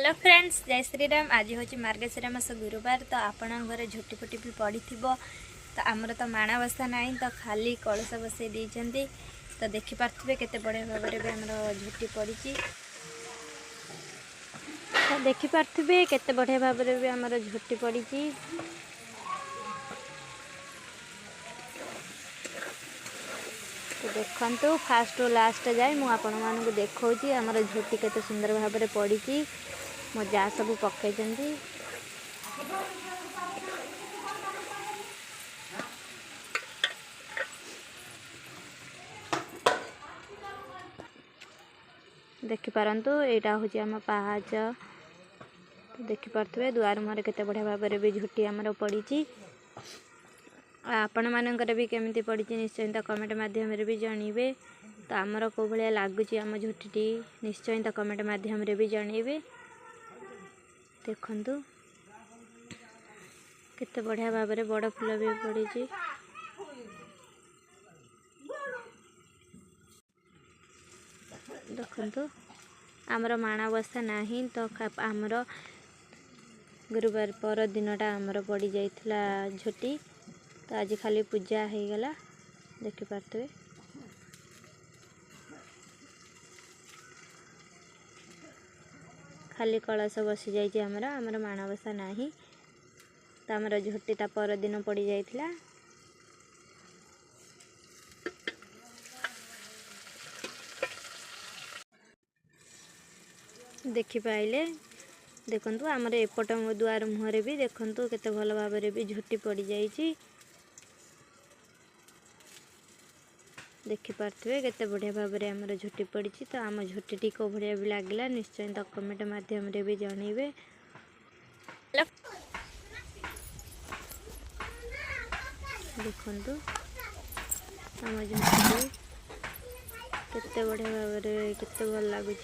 Hello friends, जय श्रीराम। आज हूँ मार्गशीर मास गुरुवार। तो आपण घर झोटी फोटी भी पड़ी थी। तो आमर तो माणबसा ना तो खाली कलश बसई देती। तो देखिपे केते बढ़िया भाव में भी आमर झोटी पड़ी। तो देखिपे केते बढ़िया भाव में भी आमर झोटी पड़ी। तो देखु फास्ट टू लास्ट जाए मुझे देखा आमर झोटी केते सुंदर भाव में पड़ी। मो जा सब पकई देखिपारतु यहाँ हूँ आम पाहाच। देखिपे दुआर मुहर केते बढ़िया भाव में भी झोटी आमर पड़ी। आपण मानकर भी केमिति पड़ी निश्चय तो कमेंट माध्यम भी जानवे। तो आमर कौ भाया लगुच आम झोटी निश्चय तो कमेंट माध्यम भी जानवे। देखु केते बढ़िया भाव में बड़ फूल भी पड़ी। देखु आमर माणबसा ना तो आमर गुरुवार पर दिनटा आमर पड़ जाइथिला झोटी। तो आज खाली पूजा हो गला। देखिपे खाली कलश बसी जाइए आमर माणबसा ना। तो आमर झोटी ता पर दिन पड़ जाइथिला। देखिपाइले देखु आमर एपट दुआर मुहर भी देखु केते भल भाव में भी झोटी पड़ जाइए। देखिपे केते बढ़िया भाव में आमर झोटी पड़ी। तो आम झोटी को बढ़िया भी लगला निश्चय तो कमेंट माध्यम भी जानवे। देखु आम झोटी केते बढ़िया भाव में केते भल लगुच।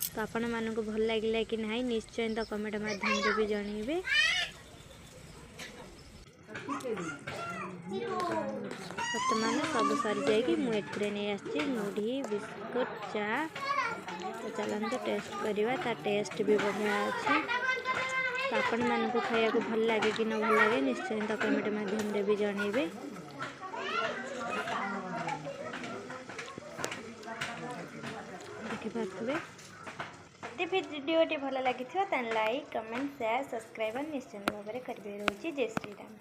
तो आपण मानक भल लगे कि नहीं निश्चय तो कमेंट माध्यम भी जानवे। बर्तमान सब सरी जाकि मुझे नहीं आसी मुढ़ी बिस्कुट चा। तो चलते टेस्ट करवा। ता टेस्ट भी बढ़िया अच्छी। तो आपण मानक खाया को भल लगे कि न भल लगे निश्चय तो कमेंट माध्यम भी जानवे। देखिपे यदि भिडियोटी भल लगी लाइक कमेंट शेयर सब्सक्राइब निश्चय भाव में करेंगे। रोचे जय श्रीराम।